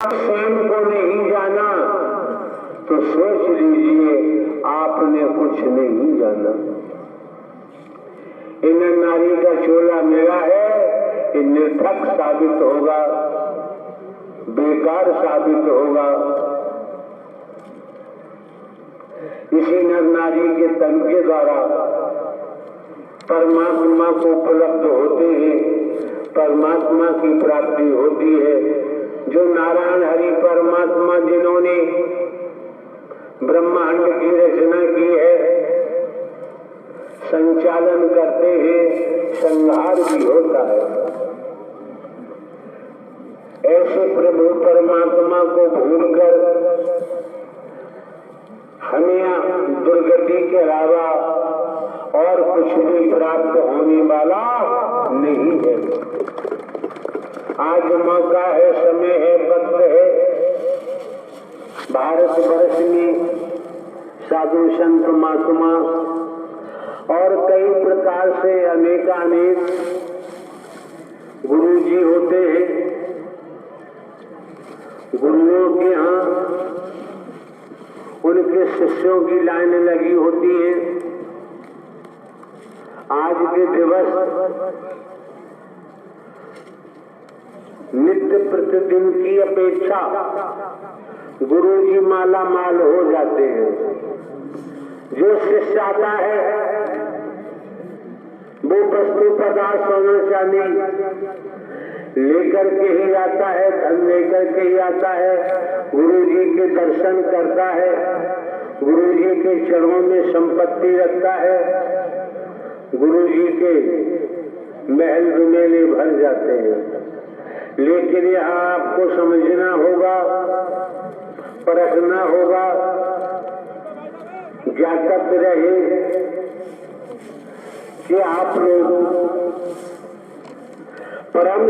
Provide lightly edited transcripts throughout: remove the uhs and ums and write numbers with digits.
स्वयं को नहीं जाना तो सोच लीजिए आपने कुछ नहीं जाना। इन नारी का चोला मेरा है, ये निर्थक साबित होगा, बेकार साबित होगा। इसी नर नारी के तन के द्वारा परमात्मा को उपलब्ध होते हैं, परमात्मा की प्राप्ति होती है। जो नारायण हरि परमात्मा जिन्होंने ब्रह्मांड की रचना की है, संचालन करते हैं, संहार भी होता है। ऐसे प्रभु परमात्मा को भूलकर हमें दुर्गति के अलावा और कुछ भी प्राप्त होने वाला नहीं है। आज मौका है, समय है, वक्त है। भारतवर्ष में साधु संत महात्मा और कई प्रकार से अनेकानेक गुरु जी होते हैं। गुरुओं के यहाँ उनके शिष्यों की लाइन लगी होती है। आज के दिवस नित्य प्रतिदिन की अपेक्षा गुरु जी माला माल हो जाते हैं। जो शिष्य आता है वो वस्तु पदार्थ सोना चांदी लेकर के ही आता है, धन लेकर के ही आता है। गुरु जी के दर्शन करता है, गुरु जी के चरणों में संपत्ति रखता है, गुरु जी के महल रुमेले भर जाते हैं। लेकिन यहाँ आपको समझना होगा, परखना होगा, जागृत रहे कि आप लोग परम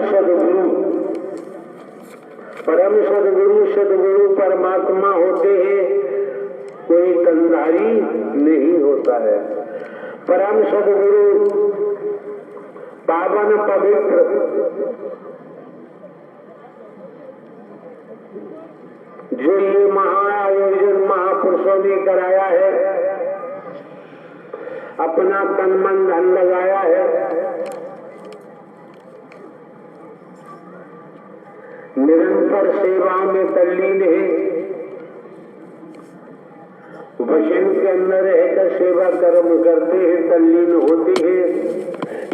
सदगुरु परमात्मा होते हैं, कोई कंधारी नहीं होता है। परम सदगुरु पावन पवित्र जो ये महाआयोजन महापुरुषों ने कराया है, अपना तन मन धन लगाया है, निरंतर सेवा में तल्लीन है, वचन के अंदर रहकर सेवा कर्म करते हैं, तल्लीन होते हैं।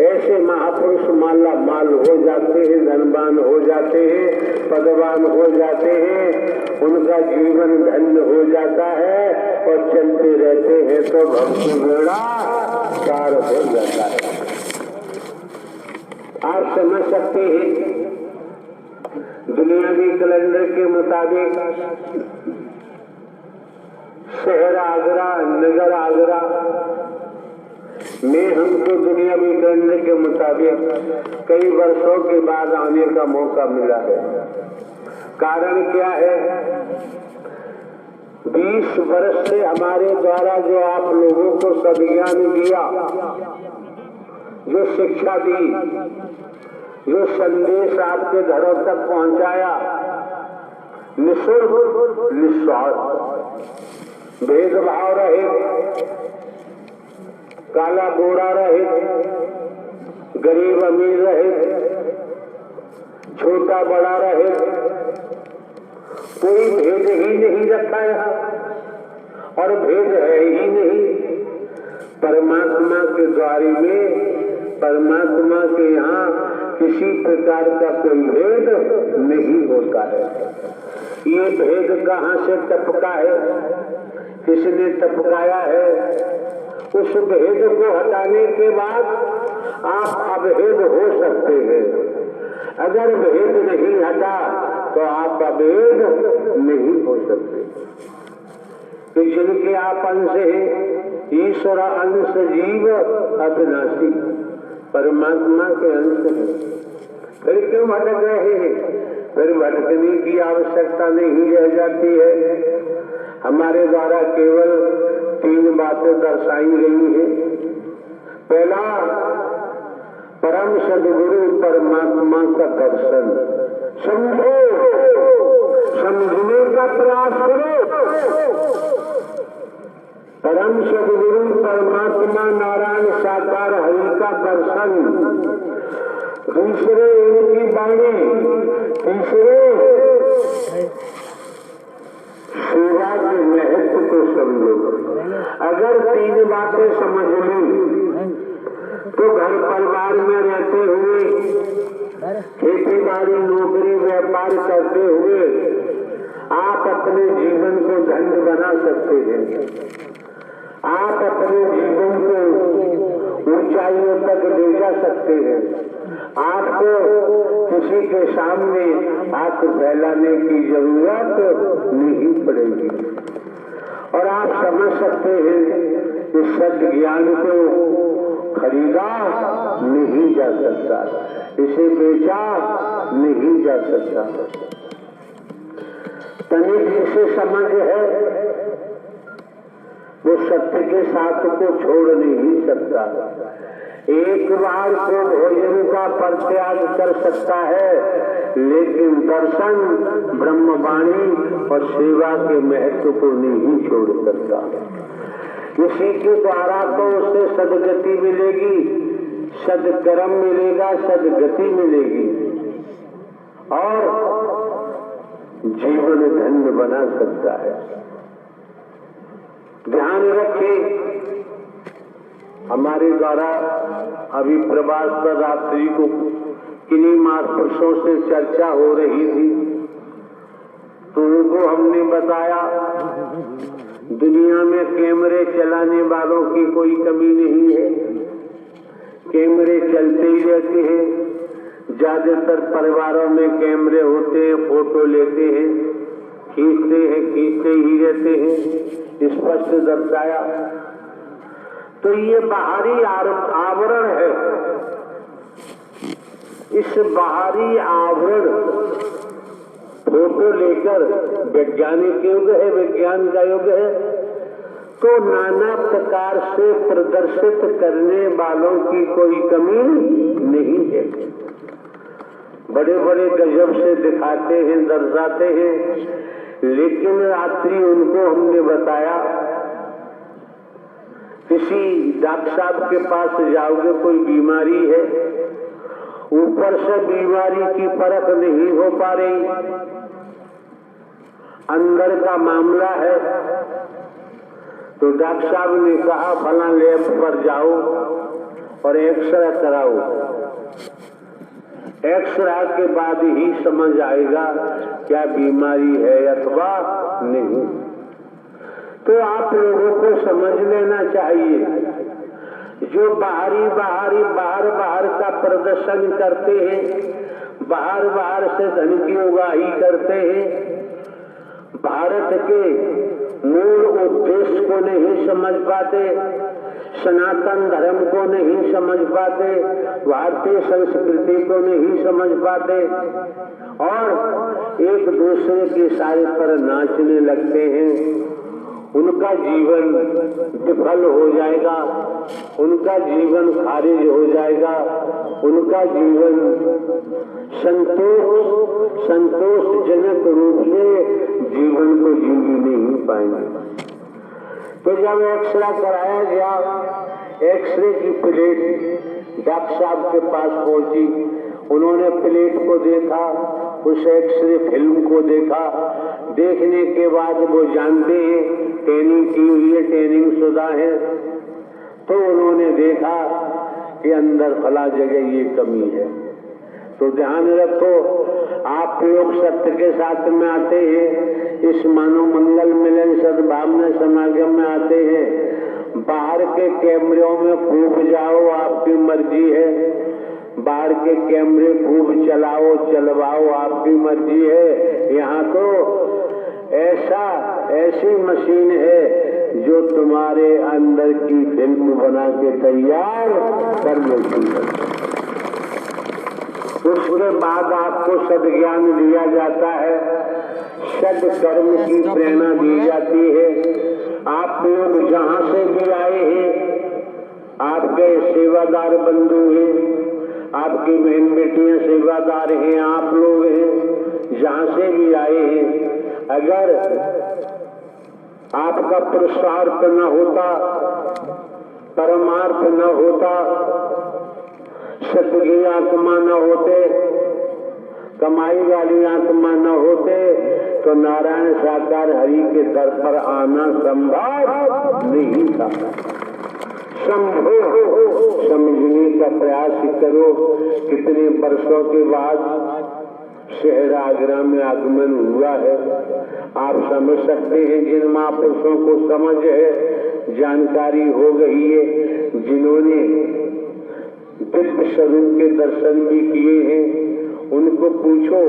ऐसे महापुरुष माला माल हो जाते हैं, धनवान हो जाते हैं, पदवान हो जाते हैं, उनका जीवन धन्य हो जाता है और चलते रहते हैं तो भक्ति बेड़ा पार हो जाता है। आप समझ सकते हैं, दुनियावी कैलेंडर के मुताबिक शहर आगरा, नगर आगरा में हमको दुनियावी कैलेंडर के मुताबिक कई वर्षों के बाद आने का मौका मिला है। कारण क्या है? 20 वर्ष से हमारे द्वारा जो आप लोगों को सद्ज्ञान दिया, जो शिक्षा दी, जो संदेश आपके घरों तक पहुंचाया, निःशुल्क निस्वार्थ, भेदभाव रहित, काला गोरा रहित, गरीब अमीर रहित, छोटा बड़ा रहित, कोई भेद ही नहीं रखा यहाँ और भेद है ही नहीं। परमात्मा के द्वारे में, परमात्मा के यहाँ किसी प्रकार का कोई भेद नहीं होता है। ये भेद कहाँ से टपका है, किसने टपकाया है? उस भेद को हटाने के बाद आप अभेद हो सकते हैं। अगर भेद नहीं हटा तो आप अभेद नहीं हो सकते। कि जिनके आप अंश है, ईश्वर अंश जीव अविनाशी, परमात्मा के अंश है। फिर क्यों भटक रहे हैं? फिर भटकने की आवश्यकता नहीं रह जाती है। हमारे द्वारा केवल 3 बातें दर्शाई गई हैं। पहला, परम सदगुरु परमात्मा का दर्शन। समझो परम सदगुरु परमात्मा नारायण साकार हरि का दर्शन, दूसरे उनकी वाणी, तीसरे सेवा के महत्व को समझो। अगर तीन बातें समझ ली तो घर परिवार में रहते हुए, खेती बाड़ी नौकरी व्यापार करते हुए आप अपने जीवन को धन्य बना सकते हैं। आप अपने जीवन को ऊंचाइयों तक ले जा सकते हैं। आपको किसी के सामने हाथ फैलाने की जरूरत नहीं पड़ेगी और आप समझ सकते हैं कि सत्य ज्ञान को खरीदा नहीं जा सकता, इसे बेचा नहीं जा सकता। तनिक जिसे समझ है वो सत्य के साथ को छोड़ नहीं सकता। एक बार को भोजन का परित्याग कर सकता है, लेकिन दर्शन, ब्रह्मवाणी और सेवा के महत्व को नहीं छोड़ सकता। इसी के द्वारा तो उसे सदगति मिलेगी, सदकर्म मिलेगा, सदगति मिलेगी और जीवन धन्य बना सकता है। ध्यान रखें, हमारे द्वारा अभी प्रवास पर रात्रि को किन्हीं महापुरुषों से चर्चा हो रही थी, तो उनको हमने बताया दुनिया में कैमरे चलाने वालों की कोई कमी नहीं है, कैमरे चलते ही रहते हैं। ज्यादातर परिवारों में कैमरे होते हैं, फोटो लेते हैं, खींचते ही रहते हैं, स्पष्ट दर्शाया। तो ये बाहरी आवरण है। इस बाहरी आवरण फोटो लेकर वैज्ञानिक युग है, विज्ञान का युग है, तो नाना प्रकार से प्रदर्शित करने वालों की कोई कमी नहीं है। बड़े बड़े गजब से दिखाते हैं, दर्शाते हैं, लेकिन रात्रि उनको हमने बताया किसी डॉक्टर साहब के पास जाओगे, कोई बीमारी है, ऊपर से बीमारी की परख नहीं हो पा रही, अंदर का मामला है, तो डॉक्टर साहब ने कहा फला लैब पर जाओ और एक्सरे कराओ। एक्सरे के बाद ही समझ आएगा क्या बीमारी है अथवा नहीं। तो आप लोगों को समझ लेना चाहिए, जो बाहर का प्रदर्शन करते हैं, बाहर से धन की उगाही करते हैं, भारत के मूल उद्देश्य को नहीं समझ पाते, सनातन धर्म को नहीं समझ पाते, भारतीय संस्कृति को नहीं समझ पाते और एक दूसरे के सारे पर नाचने लगते हैं। उनका जीवन विफल हो जाएगा, उनका जीवन खारिज हो जाएगा, उनका जीवन संतोषजनक रूप से जीवन को जी नहीं पाएंगे। तो जब एक्सरे कराया गया, एक्सरे की प्लेट डॉक्टर साहब के पास पहुंची, उन्होंने प्लेट को देखा, उस एक्सरे फिल्म को देखा, देखने के बाद वो जानते हैं ट्रेनिंग की हुई है, ट्रेनिंग शुदा है, तो उन्होंने देखा कि अंदर फला जगह ये कमी है। तो ध्यान रखो, आप प्रयोग सत्य के साथ में आते हैं, इस मानव मंगल मिलन सद्भावना समागम में आते हैं, बाहर के कैमरों में खूब जाओ, आपकी मर्जी है, बाहर के कैमरे खूब चलाओ चलवाओ, आपकी मर्जी है। यहाँ तो ऐसी मशीन है जो तुम्हारे अंदर की फिल्म बना के तैयार कर लेती है। उसके बाद आपको सद्ज्ञान दिया जाता है, सद्कर्म की प्रेरणा दी जाती है। आप लोग जहाँ से भी आए हैं, आपके सेवादार बंधु हैं, आपकी बहन बेटियां सेवादार हैं, आप लोग हैं, जहाँ से भी आए हैं, अगर आपका पुरुषार्थ न होता, परमार्थ न होता, सत्य की आत्मा न होते, कमाई वाली आत्मा न होते, तो नारायण साकार हरि के दर पर आना संभव नहीं था। संभव समझने का प्रयास करो। कितने वर्षों के बाद शहर आगरा में आगमन हुआ है। आप समझ सकते हैं, जिन महापुरुषों को समझ है, जानकारी हो गई है, जिन्होंने दिव्य स्वरूप के दर्शन भी किए हैं, उनको पूछो,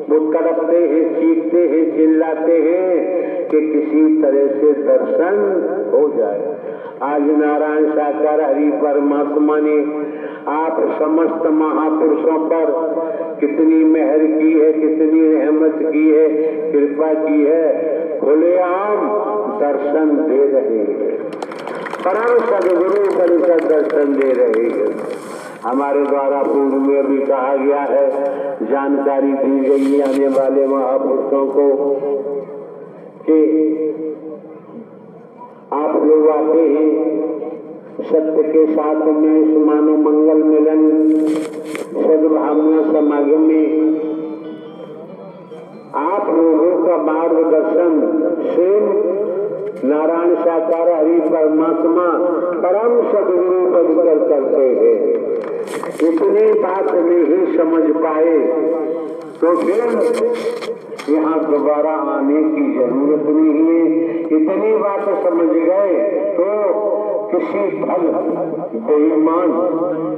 वो तड़पते हैं, चीखते हैं, चिल्लाते हैं कि किसी तरह से दर्शन हो जाए। आज नारायण साकार हरि परमात्मा ने आप समस्त महापुरुषों पर कितनी मेहर की है, कितनी रहमत की है, कृपा की है। खुलेआम दर्शन दे रहे हैं, परम सदगुरु बनकर दर्शन दे रहे हैं। हमारे द्वारा पूर्व में भी कहा गया है, जानकारी दी गई है आने वाले महापुरुषों को कि आप लोग आते हैं सत्य के साथ में इस मानव मंगल मिलन सद्भावना समागम में आप लोगों का मार्गदर्शन स्वयं नारायण साकार हरि परमात्मा परम सदगुरु बनकर करते हैं। इतनी बात नहीं समझ पाए तो फिर यहाँ दोबारा आने की जरूरत नहीं है। इतनी बात समझ गए तो किसी भल बेईमान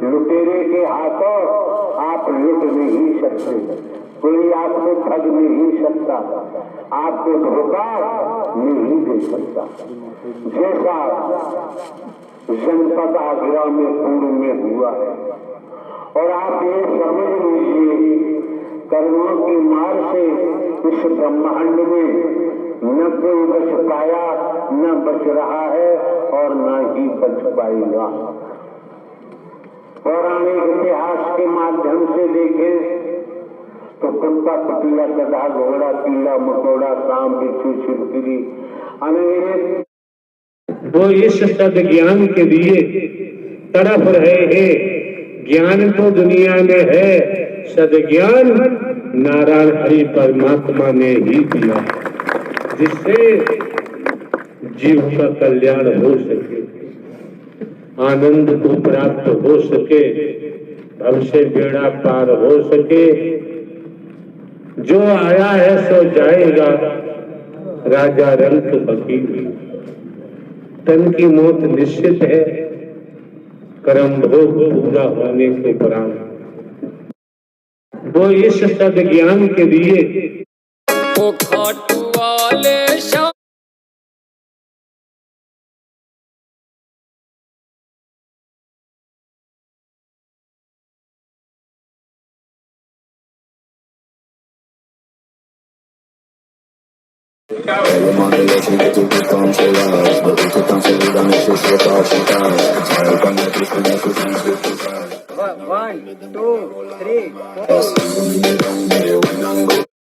लुटेरे के हाथों आप लुट नहीं सकते, कोई आपको ठग नहीं सकता, आपको धोखा नहीं दे सकता। जैसा जनपद आगरा में पूर्व में हुआ है, और आप ये समझ लीजिए, कर्मों की मार से इस ब्रह्मांड में न कोई बच पाया, न बच रहा है और न ही बच पाएगा। पौराणिक इतिहास के माध्यम से देखें तो कुत्ता, पतिया, गधा, घोड़ा, कीड़ा, मकोड़ा, सांप, बिच्छू, छिपकली अनेक वो इस सद्ज्ञान के लिए तड़प रहे हैं। ज्ञान तो दुनिया में है, सद्ज्ञान नारायण हरि परमात्मा ने ही दिया, जिससे जीव का कल्याण हो सके, आनंद को प्राप्त हो सके, भविष्य बेड़ा पार हो सके। जो आया है सो जाएगा, राजा रंक फकीर। तन की मौत निश्चित है, कर्म भोग पूरा होने के उपरांत। वो इस सद्ज्ञान के लिए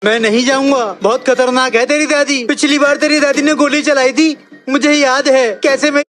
मैं नहीं जाऊंगा, बहुत खतरनाक है तेरी दादी। पिछली बार तेरी दादी ने गोली चलाई थी, मुझे याद है। कैसे मैं